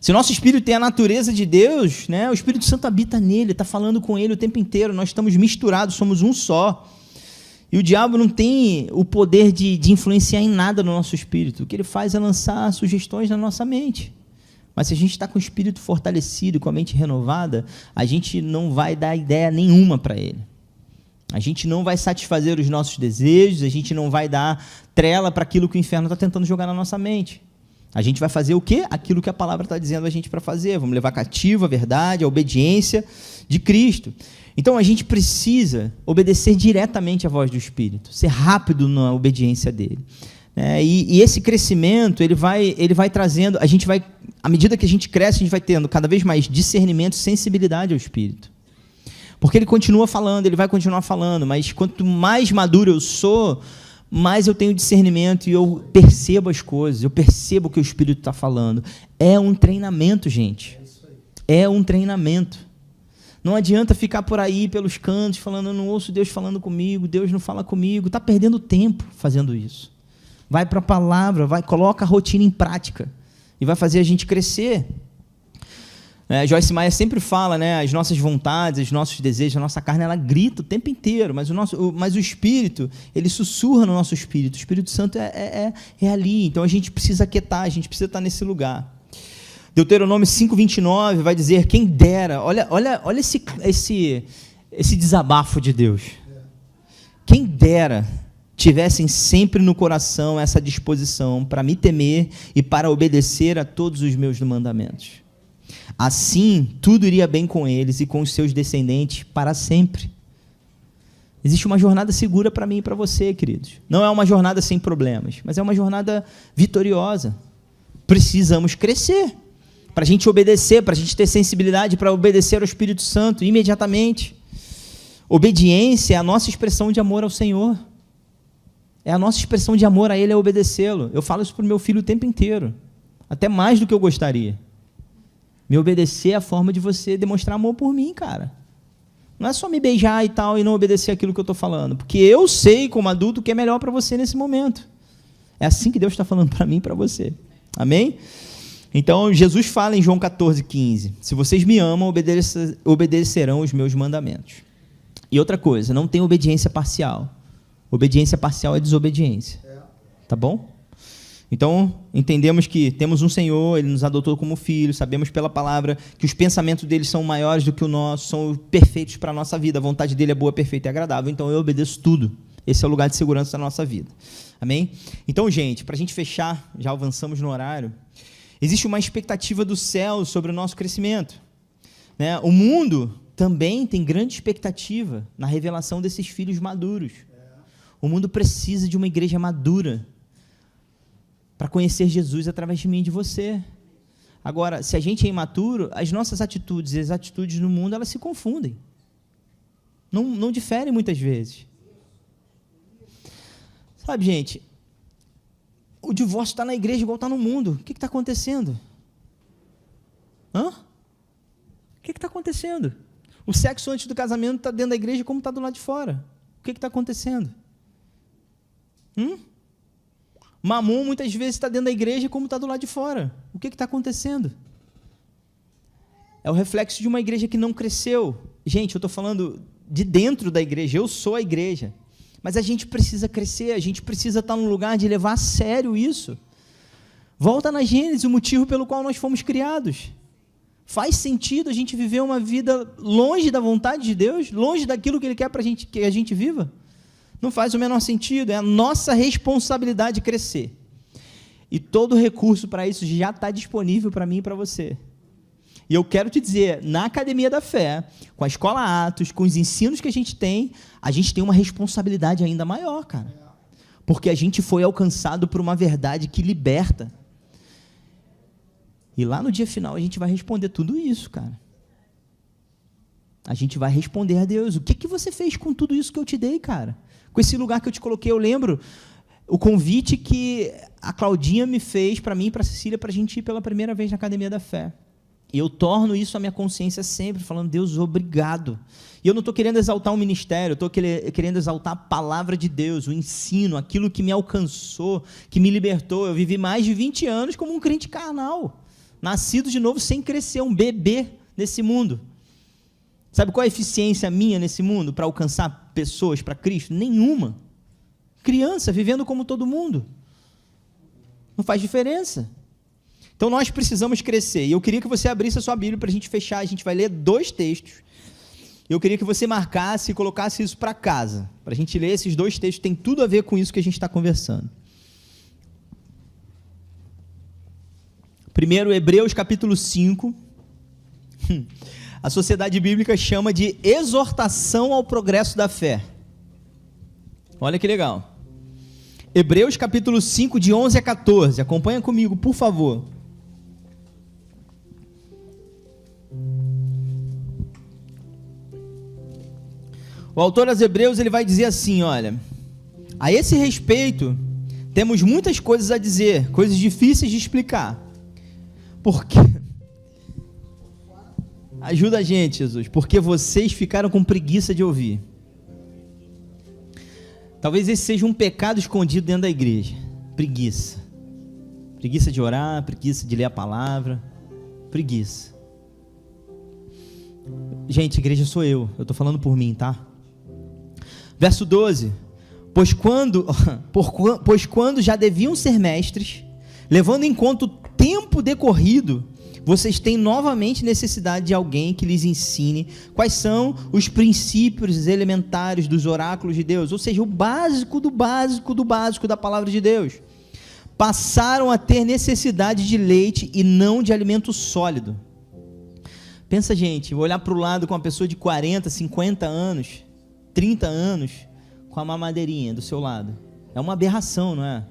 Se o nosso espírito tem a natureza de Deus, né, o Espírito Santo habita nele, está falando com ele o tempo inteiro, nós estamos misturados, somos um só. E o diabo não tem o poder de influenciar em nada no nosso espírito. O que ele faz é lançar sugestões na nossa mente. Mas se a gente está com o espírito fortalecido, com a mente renovada, a gente não vai dar ideia nenhuma para ele. A gente não vai satisfazer os nossos desejos, a gente não vai dar trela para aquilo que o inferno está tentando jogar na nossa mente. A gente vai fazer o quê? Aquilo que a palavra está dizendo a gente para fazer. Vamos levar cativo a verdade, a obediência de Cristo. Então, a gente precisa obedecer diretamente à voz do Espírito, ser rápido na obediência dele. E esse crescimento, ele vai trazendo, à medida que a gente cresce, a gente vai tendo cada vez mais discernimento, sensibilidade ao Espírito. Porque ele continua falando, ele vai continuar falando, mas quanto mais maduro eu sou, mais eu tenho discernimento e eu percebo as coisas, eu percebo o que o Espírito está falando. É um treinamento, gente. É um treinamento. Não adianta ficar por aí pelos cantos falando, eu não ouço Deus falando comigo, Deus não fala comigo. Está perdendo tempo fazendo isso. Vai para a palavra, coloca a rotina em prática e vai fazer a gente crescer. Joyce Meyer sempre fala, né, as nossas vontades, os nossos desejos, a nossa carne, ela grita o tempo inteiro, mas o Espírito, ele sussurra no nosso Espírito. O Espírito Santo é ali, então a gente precisa aquietar, a gente precisa estar nesse lugar. Deuteronômio 5:29 vai dizer, quem dera, olha esse desabafo de Deus. Quem dera tivessem sempre no coração essa disposição para me temer e para obedecer a todos os meus mandamentos. Assim, tudo iria bem com eles e com os seus descendentes para sempre. Existe uma jornada segura para mim e para você, queridos. Não é uma jornada sem problemas, mas é uma jornada vitoriosa. Precisamos crescer para a gente obedecer, para a gente ter sensibilidade para obedecer ao Espírito Santo imediatamente. Obediência é a nossa expressão de amor ao Senhor. É a nossa expressão de amor a Ele, é obedecê-lo. Eu falo isso para o meu filho o tempo inteiro, até mais do que eu gostaria. Me obedecer é a forma de você demonstrar amor por mim, cara. Não é só me beijar e tal e não obedecer aquilo que eu estou falando, porque eu sei como adulto o que é melhor para você nesse momento. É assim que Deus está falando para mim e para você. Amém? Então, Jesus fala em João 14:15, se vocês me amam, obedecerão os meus mandamentos. E outra coisa, não tem obediência parcial. Obediência parcial é desobediência. Tá bom? Então, entendemos que temos um Senhor, Ele nos adotou como filho, sabemos pela palavra que os pensamentos dele são maiores do que o nosso, são perfeitos para a nossa vida, a vontade dele é boa, perfeita e agradável, então eu obedeço tudo. Esse é o lugar de segurança da nossa vida. Amém? Então, gente, para a gente fechar, já avançamos no horário, existe uma expectativa do céu sobre o nosso crescimento. Né? O mundo também tem grande expectativa na revelação desses filhos maduros. O mundo precisa de uma igreja madura para conhecer Jesus através de mim e de você. Agora, se a gente é imaturo, as nossas atitudes e as atitudes no mundo, elas se confundem. Não diferem muitas vezes. Sabe, gente, o divórcio está na igreja igual está no mundo. O que está acontecendo? O que está acontecendo? O sexo antes do casamento está dentro da igreja como está do lado de fora. O que está acontecendo? Mamon muitas vezes está dentro da igreja como está do lado de fora. O que está acontecendo? É o reflexo de uma igreja que não cresceu. Gente, eu estou falando de dentro da igreja, eu sou a igreja. Mas a gente precisa crescer, a gente precisa estar num lugar de levar a sério isso. Volta na Gênesis, o motivo pelo qual nós fomos criados. Faz sentido a gente viver uma vida longe da vontade de Deus, longe daquilo que Ele quer para que a gente viva? Não faz o menor sentido, é a nossa responsabilidade crescer. E todo recurso para isso já está disponível para mim e para você. E eu quero te dizer, na Academia da Fé, com a Escola Atos, com os ensinos que a gente tem uma responsabilidade ainda maior, cara. Porque a gente foi alcançado por uma verdade que liberta. E lá no dia final a gente vai responder tudo isso, cara. A gente vai responder a Deus. O que você fez com tudo isso que eu te dei, cara? Com esse lugar que eu te coloquei, eu lembro o convite que a Claudinha me fez para mim e para a Cecília, para a gente ir pela primeira vez na Academia da Fé. E eu torno isso à minha consciência sempre, falando, Deus, obrigado. E eu não estou querendo exaltar um ministério, eu estou querendo exaltar a palavra de Deus, o ensino, aquilo que me alcançou, que me libertou. Eu vivi mais de 20 anos como um crente carnal, nascido de novo sem crescer, um bebê nesse mundo. Sabe qual é a eficiência minha nesse mundo para alcançar pessoas para Cristo? Nenhuma. Criança, vivendo como todo mundo. Não faz diferença. Então, nós precisamos crescer. E eu queria que você abrisse a sua Bíblia para a gente fechar. A gente vai ler 2 textos. Eu queria que você marcasse e colocasse isso para casa. Para a gente ler esses 2 textos. Tem tudo a ver com isso que a gente está conversando. Primeiro, Hebreus capítulo 5. A Sociedade Bíblica chama de exortação ao progresso da fé. Olha que legal. Hebreus capítulo 5, de 11 a 14. Acompanha comigo, por favor. O autor aos Hebreus, ele vai dizer assim, olha, a esse respeito, temos muitas coisas a dizer, coisas difíceis de explicar. Por quê? Ajuda a gente, Jesus, porque vocês ficaram com preguiça de ouvir. Talvez esse seja um pecado escondido dentro da igreja. Preguiça. Preguiça de orar, preguiça de ler a palavra. Preguiça. Gente, igreja sou eu estou falando por mim, tá? Verso 12. Pois quando já deviam ser mestres, levando em conta o tempo decorrido, vocês têm novamente necessidade de alguém que lhes ensine quais são os princípios elementares dos oráculos de Deus, ou seja, o básico do básico do básico da palavra de Deus. Passaram a ter necessidade de leite e não de alimento sólido. Pensa, gente, olhar para o lado com uma pessoa de 40, 50 anos, 30 anos, com a mamadeirinha do seu lado. É uma aberração, não é?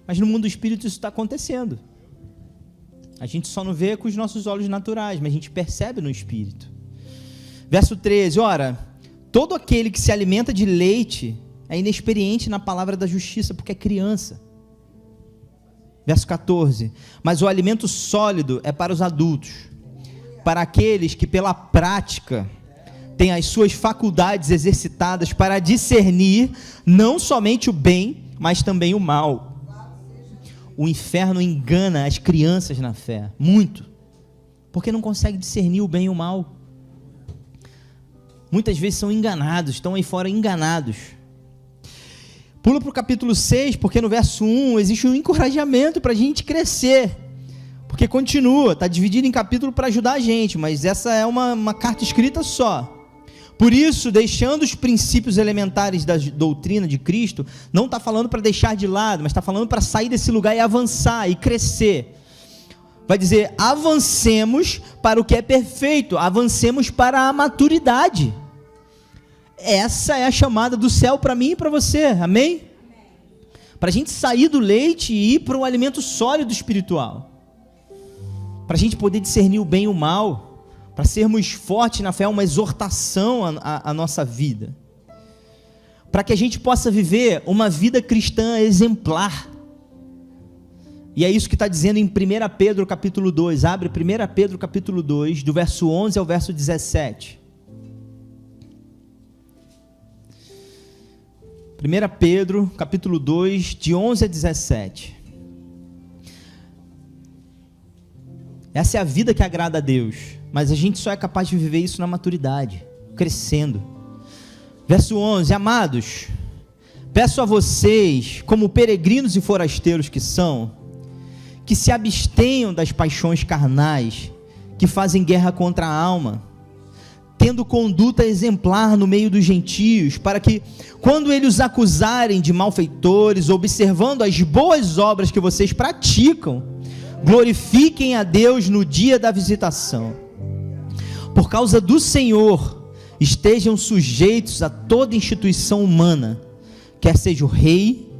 Mas no mundo do espírito isso está acontecendo. A gente só não vê com os nossos olhos naturais, mas a gente percebe no espírito. Verso 13, ora, todo aquele que se alimenta de leite é inexperiente na palavra da justiça, porque é criança. Verso 14, mas o alimento sólido é para os adultos, para aqueles que pela prática têm as suas faculdades exercitadas para discernir não somente o bem, mas também o mal. O inferno engana as crianças na fé, muito, porque não consegue discernir o bem e o mal. Muitas vezes são enganados, estão aí fora enganados. Pula para o capítulo 6, porque no verso 1 existe um encorajamento para a gente crescer, porque continua, está dividido em capítulo para ajudar a gente, mas essa é uma carta escrita só. Por isso, deixando os princípios elementares da doutrina de Cristo, não está falando para deixar de lado, mas está falando para sair desse lugar e avançar, e crescer. Vai dizer, avancemos para o que é perfeito, avancemos para a maturidade. Essa é a chamada do céu para mim e para você, amém? Para a gente sair do leite e ir para um alimento sólido espiritual. Para a gente poder discernir o bem e o mal. Para sermos fortes na fé, é uma exortação à nossa vida. Para que a gente possa viver uma vida cristã exemplar. E é isso que está dizendo em 1 Pedro capítulo 2. Abre 1 Pedro capítulo 2, do verso 11 ao verso 17. 1 Pedro capítulo 2, de 11 a 17. Essa é a vida que agrada a Deus. Mas a gente só é capaz de viver isso na maturidade, crescendo. Verso 11, amados, peço a vocês, como peregrinos e forasteiros que são, que se abstenham das paixões carnais, que fazem guerra contra a alma, tendo conduta exemplar no meio dos gentios, para que, quando eles os acusarem de malfeitores, observando as boas obras que vocês praticam, glorifiquem a Deus no dia da visitação. Por causa do Senhor, estejam sujeitos a toda instituição humana, quer seja o rei,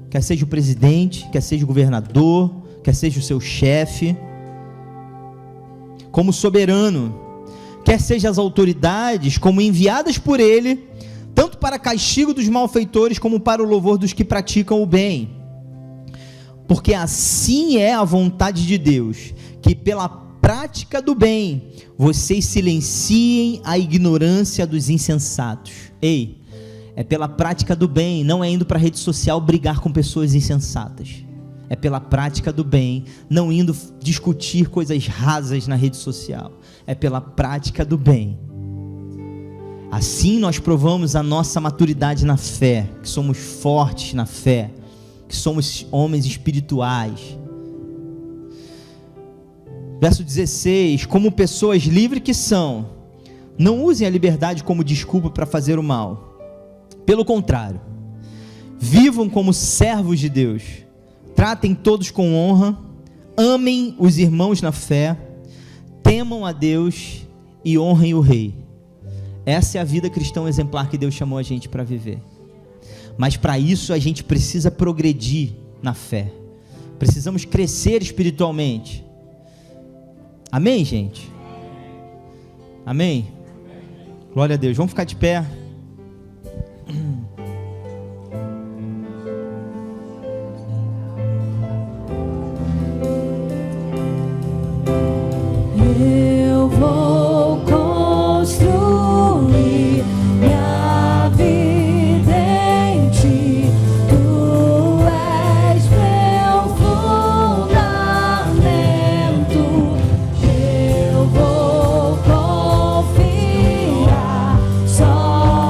quer seja o presidente, quer seja o governador, quer seja o seu chefe, como soberano, quer seja as autoridades, como enviadas por ele, tanto para castigo dos malfeitores, como para o louvor dos que praticam o bem. Porque assim é a vontade de Deus, que pela prática do bem, vocês silenciem a ignorância dos insensatos. Ei, é pela prática do bem, não é indo para a rede social brigar com pessoas insensatas. É pela prática do bem, não indo discutir coisas rasas na rede social. É pela prática do bem. Assim nós provamos a nossa maturidade na fé, que somos fortes na fé, que somos homens espirituais. Verso 16, como pessoas livres que são, não usem a liberdade como desculpa para fazer o mal. Pelo contrário, vivam como servos de Deus, tratem todos com honra, amem os irmãos na fé, temam a Deus e honrem o rei. Essa é a vida cristã exemplar que Deus chamou a gente para viver. Mas para isso a gente precisa progredir na fé, precisamos crescer espiritualmente. Amém, gente? Amém? Glória a Deus. Vamos ficar de pé. Eu vou construir minha vida em ti. Tu és meu fundamento. Eu vou confiar só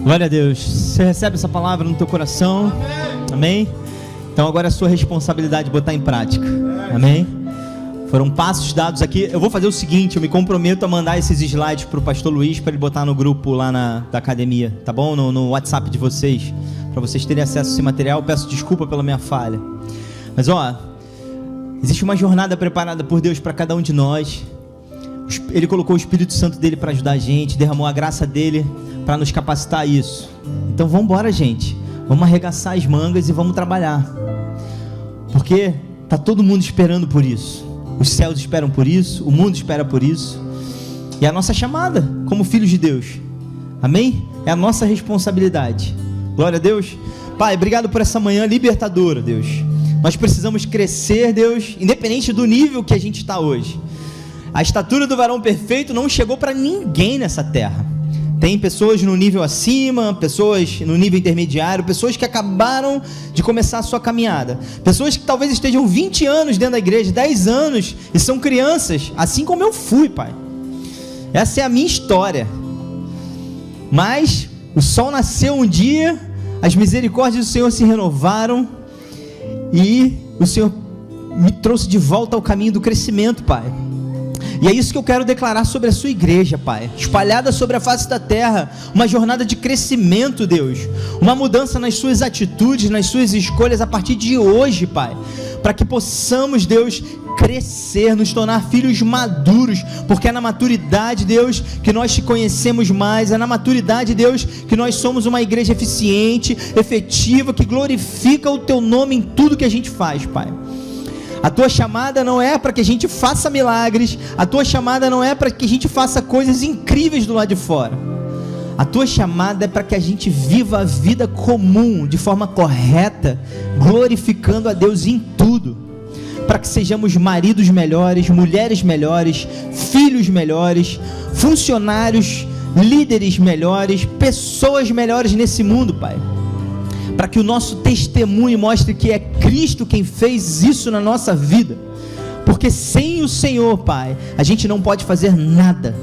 Glória a Deus. Você recebe essa palavra no teu coração? Amém? Então agora é a sua responsabilidade botar em prática. Amém? Foram passos dados aqui. Eu vou fazer o seguinte, eu me comprometo a mandar esses slides para o pastor Luiz, para ele botar no grupo lá da academia, tá bom? No WhatsApp de vocês, para vocês terem acesso a esse material. Eu peço desculpa pela minha falha. Mas existe uma jornada preparada por Deus para cada um de nós. Ele colocou o Espírito Santo dele para ajudar a gente, derramou a graça dele para nos capacitar a isso. Então vamos embora, gente. Vamos arregaçar as mangas e vamos trabalhar. Porque está todo mundo esperando por isso. Os céus esperam por isso, o mundo espera por isso. E é a nossa chamada como filhos de Deus. Amém? É a nossa responsabilidade. Glória a Deus. Pai, obrigado por essa manhã libertadora, Deus. Nós precisamos crescer, Deus, independente do nível que a gente está hoje. A estatura do varão perfeito não chegou para ninguém nessa terra. Tem pessoas no nível acima, pessoas no nível intermediário, pessoas que acabaram de começar a sua caminhada, pessoas que talvez estejam 20 anos dentro da igreja, 10 anos, e são crianças, assim como eu fui, Pai. Essa é a minha história. Mas o sol nasceu um dia, as misericórdias do Senhor se renovaram, e o Senhor me trouxe de volta ao caminho do crescimento, Pai. E é isso que eu quero declarar sobre a sua igreja, Pai, espalhada sobre a face da terra, uma jornada de crescimento, Deus, uma mudança nas suas atitudes, nas suas escolhas a partir de hoje, Pai, para que possamos, Deus, crescer, nos tornar filhos maduros, porque é na maturidade, Deus, que nós te conhecemos mais, é na maturidade, Deus, que nós somos uma igreja eficiente, efetiva, que glorifica o teu nome em tudo que a gente faz, Pai. A tua chamada não é para que a gente faça milagres, a tua chamada não é para que a gente faça coisas incríveis do lado de fora. A tua chamada é para que a gente viva a vida comum, de forma correta, glorificando a Deus em tudo, para que sejamos maridos melhores, mulheres melhores, filhos melhores, funcionários, líderes melhores, pessoas melhores nesse mundo, Pai. Para que o nosso testemunho mostre que é Cristo quem fez isso na nossa vida, porque sem o Senhor, Pai, a gente não pode fazer nada.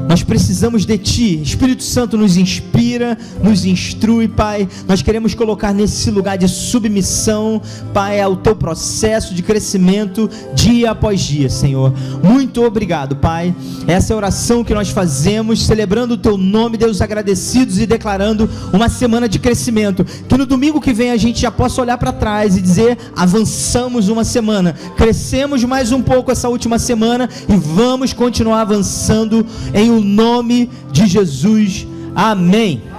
Nós precisamos de Ti. Espírito Santo nos inspira, nos instrui, Pai. Nós queremos colocar nesse lugar de submissão, Pai, ao Teu processo de crescimento dia após dia, Senhor. Muito obrigado, Pai. Essa é a oração que nós fazemos, celebrando o Teu nome, Deus, agradecidos e declarando uma semana de crescimento. Que no domingo que vem a gente já possa olhar para trás e dizer: avançamos uma semana, crescemos mais um pouco essa última semana e vamos continuar avançando em o nome de Jesus. Amém.